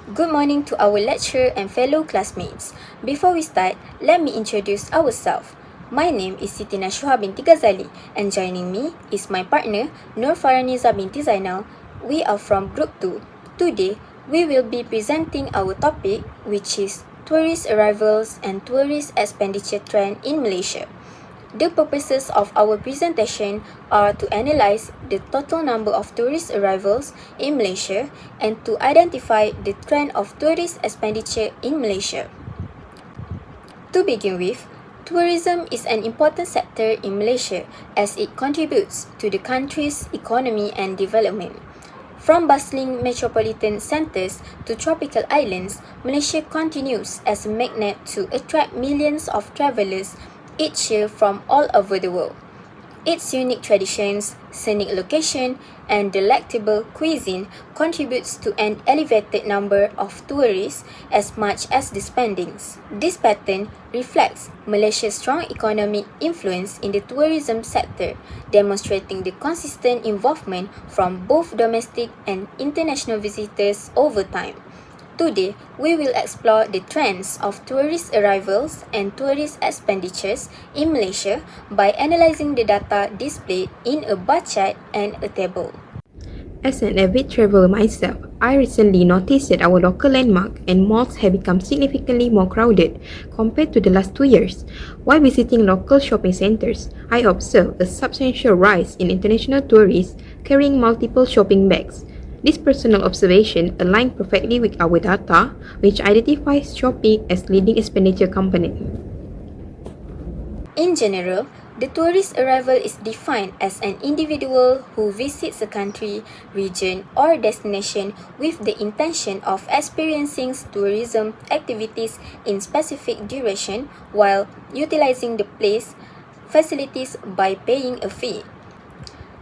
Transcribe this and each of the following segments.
Good morning to our lecturer and fellow classmates. Before we start, let me introduce ourselves. My name is Siti Nashua binti Ghazali and joining me is my partner Nur Faraniza binti Zainal. We are from Group 2. Today, we will be presenting our topic which is tourist arrivals and tourist expenditure trend in Malaysia. The purposes of our presentation are to analyze the total number of tourist arrivals in Malaysia and to identify the trend of tourist expenditure in Malaysia. To begin with, tourism is an important sector in Malaysia as it contributes to the country's economy and development. From bustling metropolitan centres to tropical islands, Malaysia continues as a magnet to attract millions of travellers each year from all over the world. Its unique traditions, scenic location, and delectable cuisine contributes to an elevated number of tourists as much as the spendings. This pattern reflects Malaysia's strong economic influence in the tourism sector, demonstrating the consistent involvement from both domestic and international visitors over time. Today, we will explore the trends of tourist arrivals and tourist expenditures in Malaysia by analysing the data displayed in a bar chart and a table. As an avid traveler myself, I recently noticed that our local landmark and malls have become significantly more crowded compared to the last 2 years. While visiting local shopping centres, I observed a substantial rise in international tourists carrying multiple shopping bags. This personal observation aligns perfectly with our data, which identifies shopping as leading expenditure component. In general, the tourist arrival is defined as an individual who visits a country, region, or destination with the intention of experiencing tourism activities in specific duration while utilizing the place facilities by paying a fee.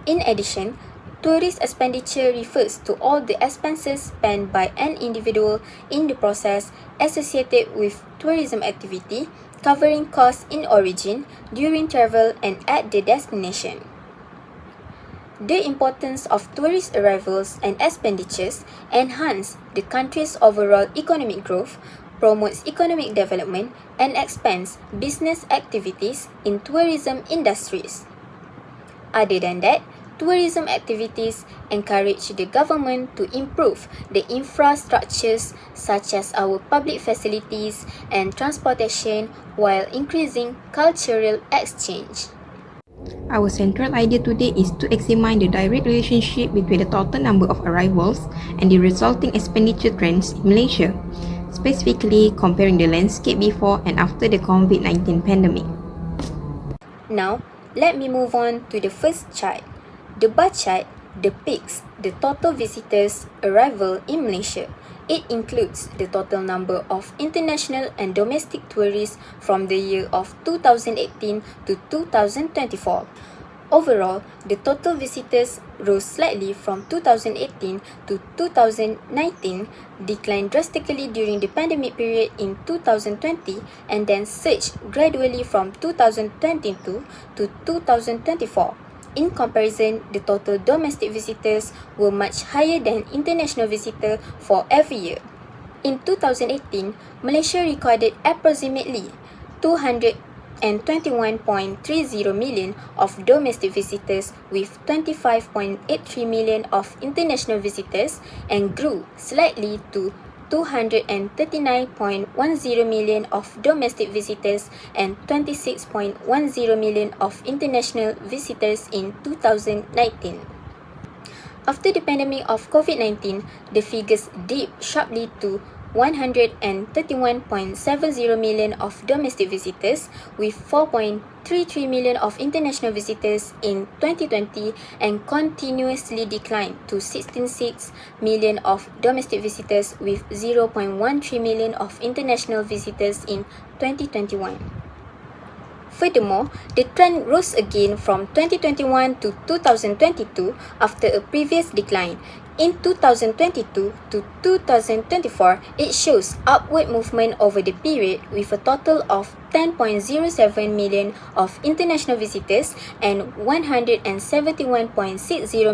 In addition, tourist expenditure refers to all the expenses spent by an individual in the process associated with tourism activity, covering costs in origin, during travel, and at the destination. The importance of tourist arrivals and expenditures enhance the country's overall economic growth, promotes economic development, and expands business activities in tourism industries. Other than that, tourism activities encourage the government to improve the infrastructures such as our public facilities and transportation while increasing cultural exchange. Our central idea today is to examine the direct relationship between the total number of arrivals and the resulting expenditure trends in Malaysia, specifically comparing the landscape before and after the COVID-19 pandemic. Now, let me move on to the first chart. The bar chart depicts the total visitors' arrival in Malaysia. It includes the total number of international and domestic tourists from the year of 2018 to 2024. Overall, the total visitors rose slightly from 2018 to 2019, declined drastically during the pandemic period in 2020, and then surged gradually from 2022 to 2024. In comparison, the total domestic visitors were much higher than international visitors for every year. In 2018, Malaysia recorded approximately 221.30 million of domestic visitors with 25.83 million of international visitors and grew slightly to 239.10 million of domestic visitors and 26.10 million of international visitors in 2019. After the pandemic of COVID-19, the figures dipped sharply to 131.70 million of domestic visitors with 4.33 million of international visitors in 2020 and continuously declined to 16.6 million of domestic visitors with 0.13 million of international visitors in 2021. Furthermore, the trend rose again from 2021 to 2022 after a previous decline. In 2022 to 2024, it shows upward movement over the period with a total of 10.07 million of international visitors and 171.60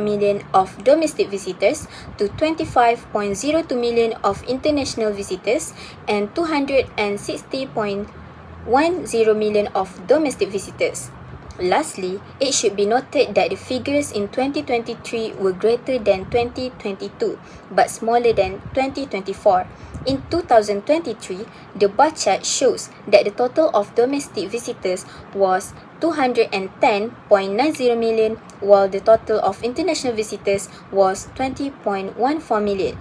million of domestic visitors to 25.02 million of international visitors and 260.10 million of domestic visitors. Lastly, it should be noted that the figures in 2023 were greater than 2022 but smaller than 2024. In 2023, the bar chart shows that the total of domestic visitors was 210.90 million while the total of international visitors was 20.14 million.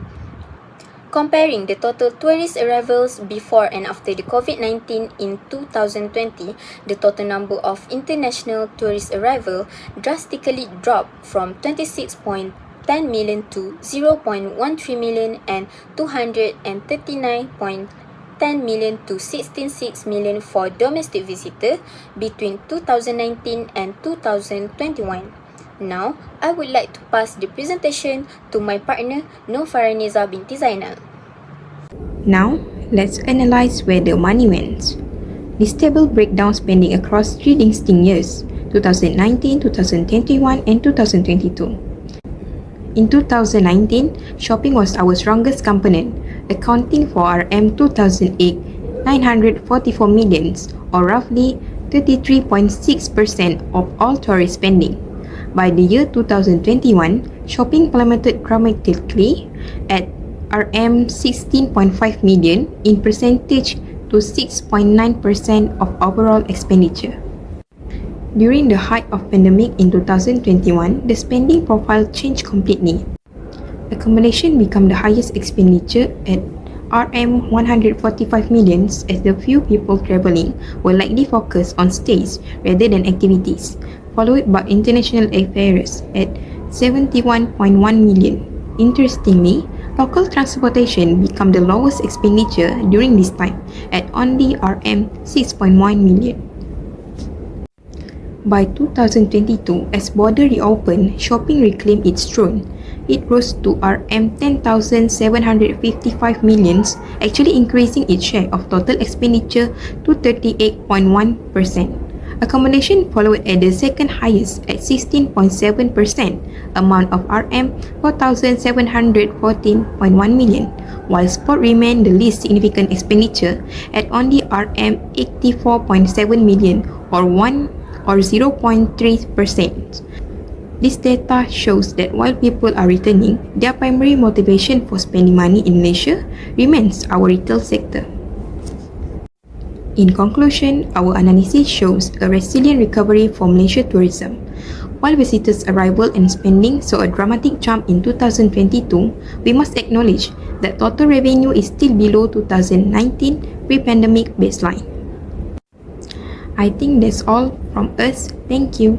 Comparing the total tourist arrivals before and after the COVID-19 in 2020, the total number of international tourist arrival drastically dropped from 26.10 million to 0.13 million and 239.10 million to 16.6 million for domestic visitors between 2019 and 2021. Now, I would like to pass the presentation to my partner Nur Faraniza binti Zainal. Now, let's analyze where the money went. This table breaks down spending across 3 distinct years, 2019, 2021, and 2022. In 2019, shopping was our strongest component, accounting for RM 2008 944 millions, or roughly 33.6% of all tourist spending. By the year 2021, shopping plummeted dramatically at RM 16.5 million in percentage to 6.9% of overall expenditure. During the height of pandemic in 2021, the spending profile changed completely. Accommodation became the highest expenditure at RM 145 millions as the few people travelling were likely focused on stays rather than activities, followed by international airfares at 71.1 million. Interestingly, local transportation became the lowest expenditure during this time at only RM 6.1 million. By 2022, as border reopened, shopping reclaimed its throne. It rose to RM 10,755 millions, actually increasing its share of total expenditure to 38.1%. Accommodation followed at the second highest at 16.7%, amount of RM 4,714.1 million, while sport remained the least significant expenditure at only RM 84.7 million or 0.3%. This data shows that while people are returning, their primary motivation for spending money in Malaysia remains our retail sector. In conclusion, our analysis shows a resilient recovery for Malaysia tourism. While visitors' arrival and spending saw a dramatic jump in 2022, we must acknowledge that total revenue is still below 2019 pre-pandemic baseline. I think that's all from us. Thank you.